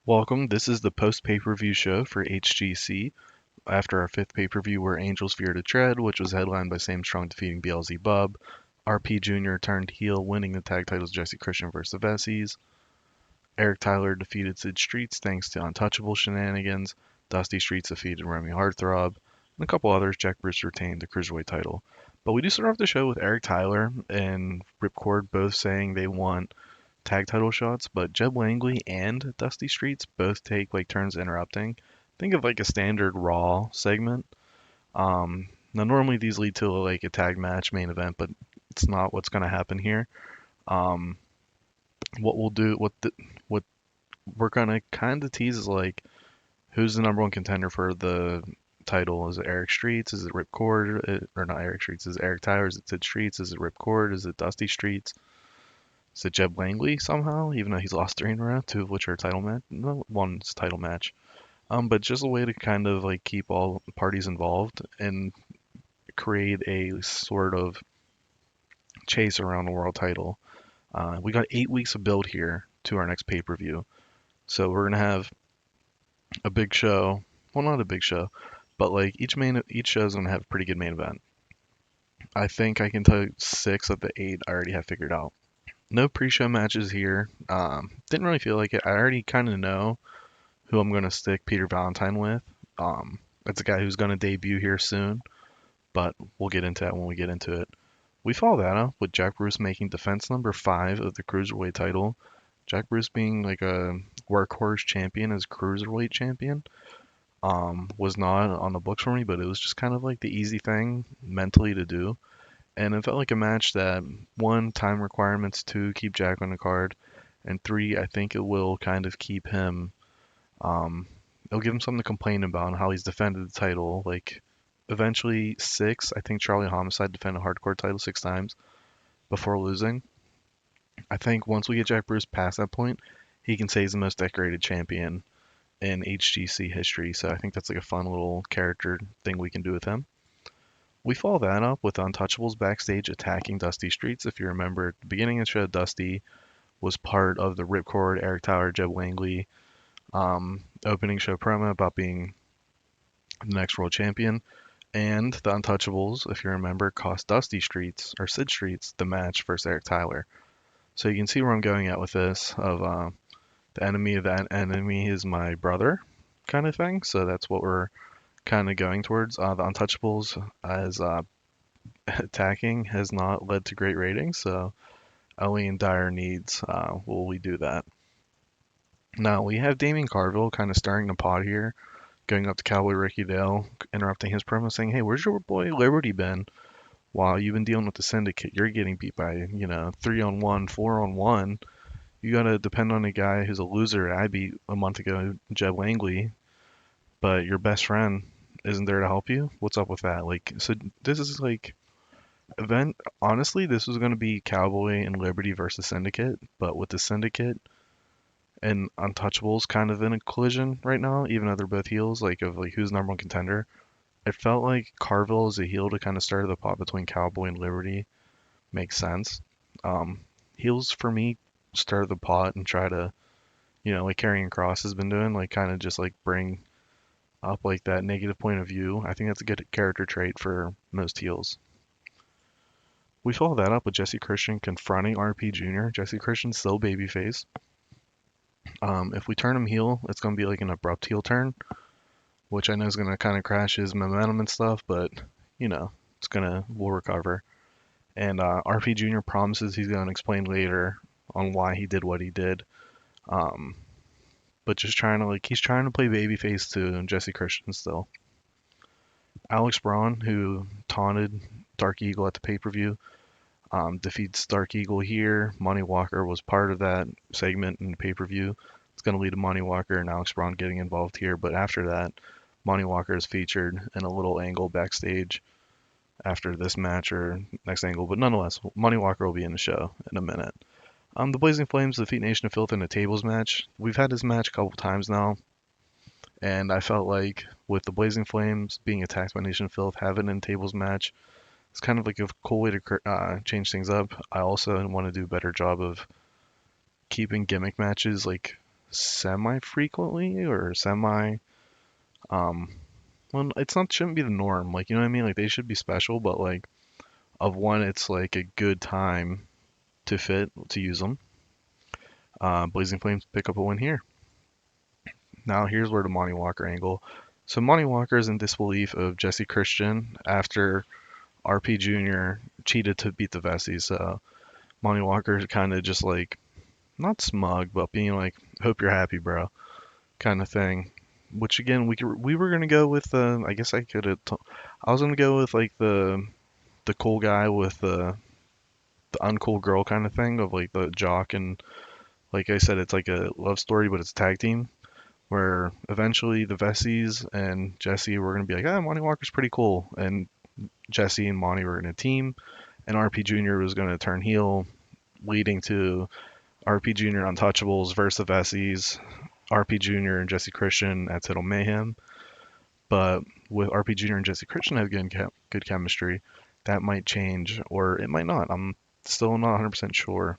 Welcome. This is the post pay-per-view show for HGC after our fifth pay-per-view where Angels Fear to Tread, which was headlined by Sam Strong defeating BLZ Bub. RP Jr. turned heel, winning the tag titles Jesse Christian versus the Vessies. Eric Tyler defeated Sid Streets thanks to untouchable shenanigans. Dusty Streets defeated Remy Heartthrob. And a couple others. Jack Bruce retained the Cruiserweight title. But we do start off the show with Eric Tyler and Ripcord both saying they want tag title shots, but Jeb Langley and Dusty Streets both take like turns interrupting. Think of like a standard Raw segment. Now normally these lead to like a tag match main event, but it's not what's going to happen here. Um, what we'll do, what we're gonna kind of tease is like who's the number one contender for the title? Is it Eric Streets? Is it Ripcord? Or not Eric Streets? Is it Eric Tyler? Is it Sid Streets? Is it Ripcord? Is it Dusty Streets? Is it Jeb Langley somehow? Even though he's lost three in a row, two of which are title match. No, one's title match. But just a way to kind of like keep all parties involved and create a sort of chase around the world title. We got 8 weeks of build here to our next pay-per-view. So we're gonna have a big show. Well, not a big show, but like each show is gonna have a pretty good main event. I think I can tell you 6 of the 8 I already have figured out. No pre-show matches here. Didn't really feel like it. I already kind of know who I'm gonna stick Peter Valentine with. That's a guy who's gonna debut here soon, but we'll get into that when we get into it. We follow that up with Jack Bruce making defense number 5 of the Cruiserweight title. Jack Bruce being like a workhorse champion as Cruiserweight champion was not on the books for me, but it was just kind of like the easy thing mentally to do. And it felt like a match that, one, time requirements, two, keep Jack on the card, and three, I think it will kind of keep him, it'll give him something to complain about and how he's defended the title. Like, eventually, six, I think Charlie Homicide defended a hardcore title 6 times before losing. I think once we get Jack Bruce past that point, he can say he's the most decorated champion in HGC history. So I think that's like a fun little character thing we can do with him. We follow that up with Untouchables backstage attacking Dusty Streets. If you remember at the beginning of the show, Dusty was part of the Ripcord, Eric Tyler, Jeb Langley opening show promo about being the next world champion. And the Untouchables, if you remember, cost Dusty Streets or Sid Streets the match versus Eric Tyler. So you can see where I'm going at with this of the enemy of that enemy is my brother kind of thing. So that's what we're kind of going towards. The Untouchables as attacking has not led to great ratings, so only in dire needs will we do that. Now we have Damien Carville kind of stirring the pot here, going up to Cowboy Ricky Dale, interrupting his promo, saying, "Hey, where's your boy Liberty been? While you've been dealing with the Syndicate, you're getting beat by 3-on-1, 4-on-1. You gotta depend on a guy who's a loser. I beat a month ago, Jeb Langley, but your best friend isn't there to help you. What's up with that? Like, so this is like event. Honestly, this was going to be Cowboy and Liberty versus Syndicate, but with the Syndicate and Untouchables kind of in a collision right now, even though they're both heels, like of like who's number one contender. It felt like Carville as a heel to kind of start the pot between Cowboy and Liberty makes sense. Um, Heels for me start the pot and try to, like Karrion Cross has been doing, like kind of just like bring up like that negative point of view. I think that's a good character trait for most heels. We follow that up with Jesse Christian confronting RP Jr. Jesse Christian's still babyface. If we turn him heel, it's going to be like an abrupt heel turn, which I know is going to kind of crash his momentum and stuff, but we'll recover. And RP Jr. promises he's going to explain later on why he did what he did. Um, but just he's trying to play babyface to Jesse Christian still. Alex Braun, who taunted Dark Eagle at the pay-per-view, defeats Dark Eagle here. Money Walker was part of that segment in the pay-per-view. It's going to lead to Money Walker and Alex Braun getting involved here. But after that, Money Walker is featured in a little angle backstage after this match or next angle. But nonetheless, Money Walker will be in the show in a minute. The Blazing Flames defeat Nation of Filth in a tables match. We've had this match a couple times now. And I felt like with the Blazing Flames being attacked by Nation of Filth, having in tables match, it's kind of like a cool way to change things up. I also want to do a better job of keeping gimmick matches like semi frequently or semi um well it's not shouldn't be the norm. Like you know what I mean? Like they should be special, but like of one it's like a good time to fit to use them. Blazing Flames pick up a win here. Now here's where the Monty Walker angle. So Monty Walker is in disbelief of Jesse Christian after RP Jr. cheated to beat the Vessies. So Monty Walker kind of just like not smug, but being like, "Hope you're happy, bro," kind of thing. Which again, we were gonna go with I guess I could have. I was gonna go with like the cool guy with the uncool girl kind of thing of like the jock and like I said, it's like a love story, but it's tag team where eventually the Vessies and Jesse were gonna be like, ah, Monty Walker's pretty cool, and Jesse and Monty were gonna team, and RP Jr. was gonna turn heel, leading to RP Jr. Untouchables versus the Vessies, RP Jr. and Jesse Christian at Title Mayhem. But with RP Jr. and Jesse Christian have good chemistry, that might change or it might not. I'm still not 100% sure.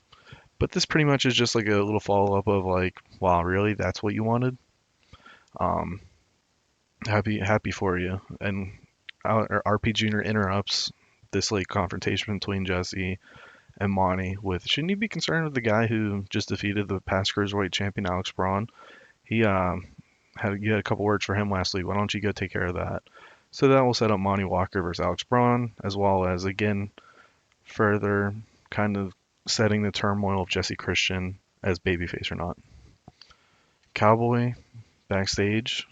But this pretty much is just like a little follow up of like, wow, really? That's what you wanted? Um, happy for you. And RP Jr. interrupts this like confrontation between Jesse and Monty with, shouldn't you be concerned with the guy who just defeated the past cruiserweight champion Alex Braun? He you had a couple words for him last week. Why don't you go take care of that? So that will set up Monty Walker versus Alex Braun, as well as again further kind of setting the turmoil of Jesse Christian as babyface or not. Cowboy backstage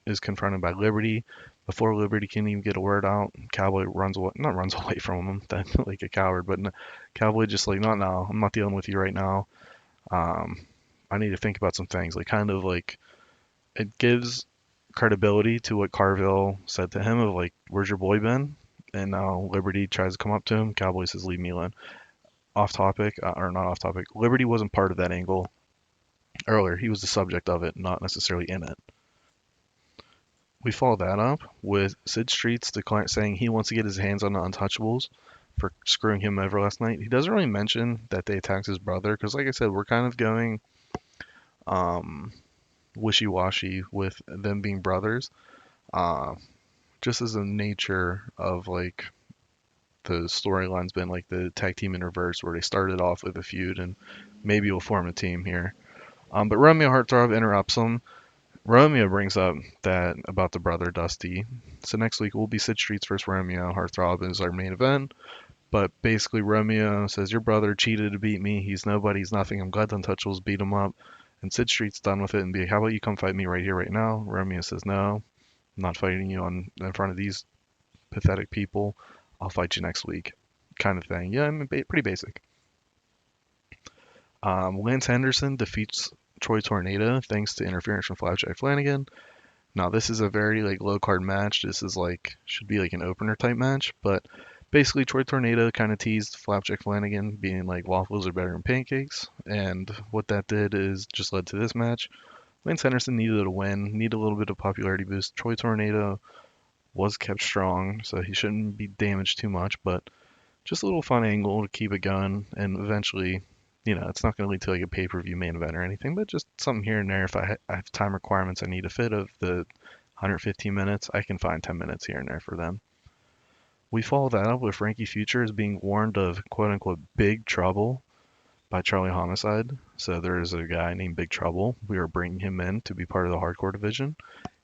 is confronted by Liberty. Before Liberty can even get a word out, Cowboy runs away, not runs away from him, that like a coward, but Cowboy just like, not now. I'm not dealing with you right now. Um, I need to think about some things. Like kind of like it gives credibility to what Carville said to him of like, "Where's your boy been?" And now Liberty tries to come up to him. Cowboy says, "Leave me alone." Off topic, or not off topic. Liberty wasn't part of that angle earlier. He was the subject of it, not necessarily in it. We follow that up with Sid Streets saying he wants to get his hands on the Untouchables for screwing him over last night. He doesn't really mention that they attacked his brother because, like I said, we're kind of going um, wishy-washy with them being brothers. Uh, just as the nature of like the storyline's been like the tag team in reverse where they started off with a feud and maybe we'll form a team here. But Romeo Heartthrob interrupts him. Romeo brings up that about the brother Dusty. So next week will be Sid Streets versus Romeo. Heartthrob is our main event. But basically Romeo says your brother cheated to beat me. He's nobody. He's nothing. I'm glad the Untouchables beat him up. And Sid Street's done with it and be like, how about you come fight me right here, right now? Romeo says no. I'm not fighting you on in front of these pathetic people. I'll fight you next week, kind of thing. Yeah, I mean, pretty basic. Lance Henderson defeats Troy Tornado thanks to interference from Flapjack Flanagan. Now this is a very like low card match. This is like should be like an opener type match, but basically Troy Tornado kind of teased Flapjack Flanagan being like waffles are better than pancakes, and what that did is just led to this match. Lance Henderson needed a win, needed a little bit of popularity boost. Troy Tornado was kept strong, so he shouldn't be damaged too much, but just a little fun angle to keep it going, and eventually, it's not going to lead to like a pay-per-view main event or anything, but just something here and there. If I have time requirements I need to fit of the 115 minutes, I can find 10 minutes here and there for them. We follow that up with Frankie Future as being warned of quote-unquote big trouble by Charlie Homicide. So there is a guy named Big Trouble. We are bringing him in to be part of the hardcore division,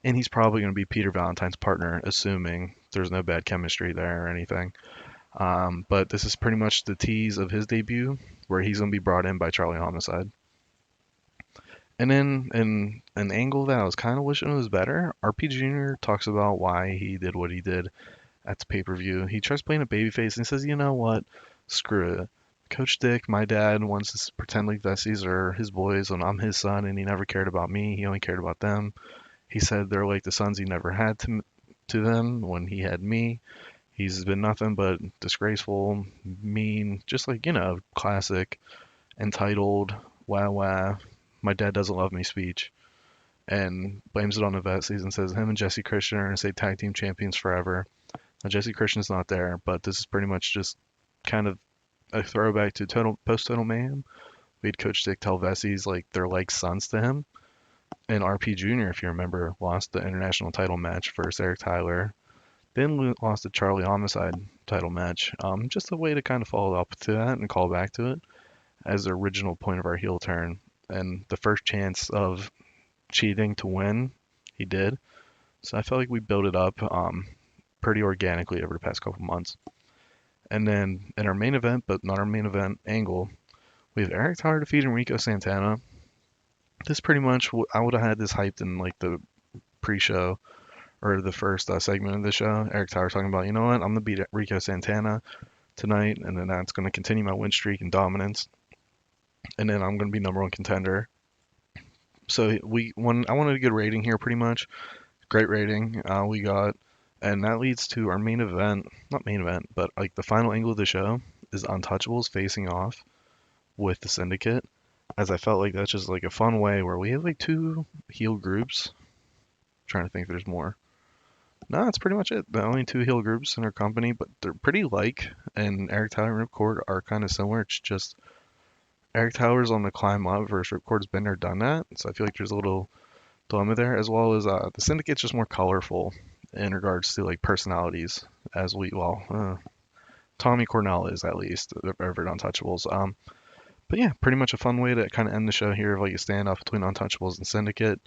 and he's probably going to be Peter Valentine's partner, assuming there's no bad chemistry there or anything. But this is pretty much the tease of his debut, where he's going to be brought in by Charlie Homicide. And then in an angle that I was kind of wishing was better, RP Jr. talks about why he did what he did at the pay-per-view. He tries playing a babyface and he says, you know what? Screw it. Coach Dick, my dad, wants to pretend like Vessies are his boys when I'm his son, and he never cared about me. He only cared about them. He said they're like the sons he never had to them when he had me. He's been nothing but disgraceful, mean, just like, classic, entitled, wah wah, my dad doesn't love me speech. And blames it on the Vessies and says him and Jesse Christian are going to stay tag team champions forever. Now, Jesse Christian's not there, but this is pretty much just kind of a throwback to post Total Mayhem. We had Coach Dick tell Vessies like they're like sons to him. And RP Jr., if you remember, lost the international title match versus Eric Tyler. Then lost the Charlie Homicide title match. Just a way to kind of follow up to that and call back to it as the original point of our heel turn. And the first chance of cheating to win, he did. So I felt like we built it up pretty organically over the past couple months. And then in our main event, but not our main event angle, we have Eric Tyler defeating Rico Santana. This pretty much, I would have had this hyped in like the pre-show or the first segment of the show. Eric Tyler talking about, you know what, I'm gonna beat Rico Santana tonight, and then that's gonna continue my win streak and dominance, and then I'm gonna be number one contender. So I wanted a good rating here, pretty much. Great rating we got, and that leads to our main event, not main event, but like the final angle of the show is Untouchables facing off with the Syndicate, as I felt like that's just like a fun way where we have like two heel groups. I'm trying to think if there's more. No, that's pretty much it. The only two heel groups in our company, but they're pretty like, and Eric Tyler and Ripcord are kind of similar. It's just Eric Tyler's on the climb up versus Ripcord's been there, done that. So I feel like there's a little dilemma there, as well as the Syndicate's just more colorful in regards to like personalities, as Tommy Cornell is at least over at Untouchables. But yeah, pretty much a fun way to kind of end the show here of like a standoff between Untouchables and Syndicate.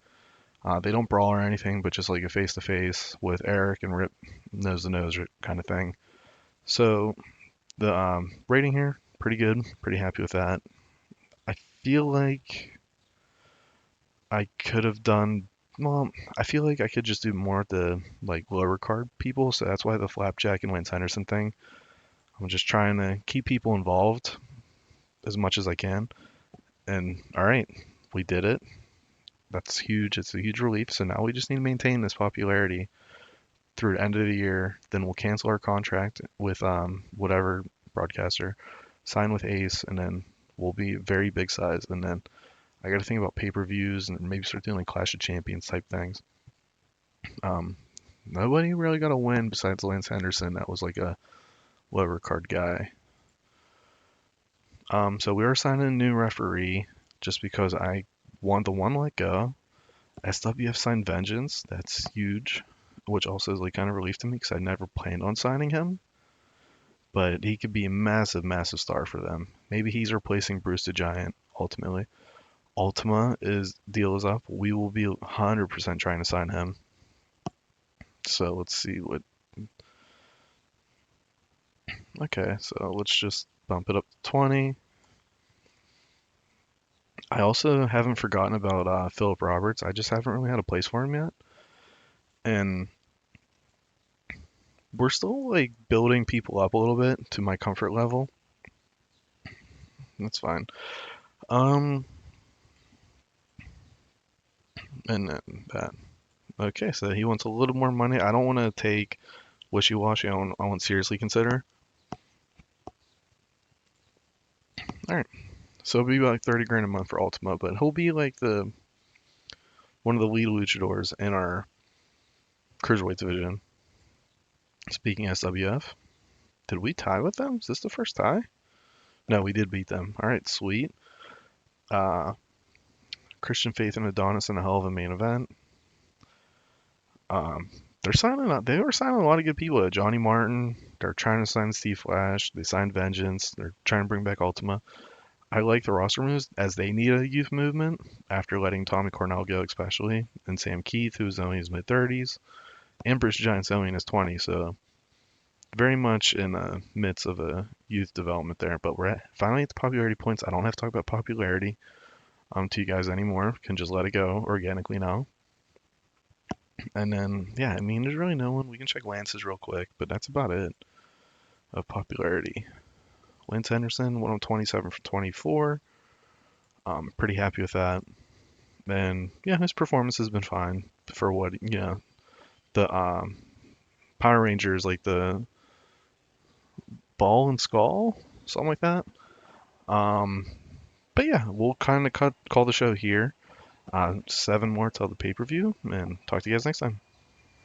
They don't brawl or anything, but just like a face to face with Eric and Rip nose to nose kind of thing. So the rating here, pretty good. Pretty happy with that. I feel like I could have done. Well, I feel like I could just do more of the like lower card people, so that's why the Flapjack and Lance Henderson thing. I'm just trying to keep people involved as much as I can. And all right, we did it. That's huge. It's a huge relief. So now we just need to maintain this popularity through the end of the year. Then we'll cancel our contract with whatever broadcaster, sign with Ace, and then we'll be very big size. And then I got to think about pay-per-views and maybe start doing like Clash of Champions type things. Nobody really got a win besides Lance Henderson. That was like a lower card guy. So we are signing a new referee just because I want the one let go. SWF signed Vengeance. That's huge, which also is like kind of relief to me because I never planned on signing him. But he could be a massive, massive star for them. Maybe he's replacing Bruce the Giant ultimately. Ultima is deal is up. We will be 100% trying to sign him. So let's see what. Okay, so let's just bump it up to 20. I also haven't forgotten about Philip Roberts. I just haven't really had a place for him yet. And we're still like building people up a little bit to my comfort level. That's fine. Um, and then that. Okay, so he wants a little more money. I don't want to take wishy-washy. I want seriously consider. All right, so it'll be about like 30 grand a month for Ultima, but he'll be like the one of the lead luchadors in our cruiserweight division. Speaking SWF, did we tie with them? Is this the first tie? No, we did beat them. All right, sweet. Uh, Christian Faith and Adonis in a hell of a main event. Um, they were signing a lot of good people. Johnny Martin. They're trying to sign Steve Flash. They signed Vengeance. They're trying to bring back Ultima. I like the roster moves as they need a youth movement after letting Tommy Cornell go, especially, and Sam Keith, who's only in his mid 30s, and Bruce Giant's only in his 20s. So very much in the midst of a youth development there. But finally at the popularity points. I don't have to talk about popularity to you guys anymore. Can just let it go organically now. And then, yeah, I mean, there's really no one. We can check Lance's real quick, but that's about it of popularity. Lance Henderson went on 27 for 24. Pretty happy with that. And yeah, his performance has been fine for what, the Power Rangers, like the Ball and Skull, something like that. Um, but yeah, we'll kind of call the show here. 7 more till the pay per view, and talk to you guys next time.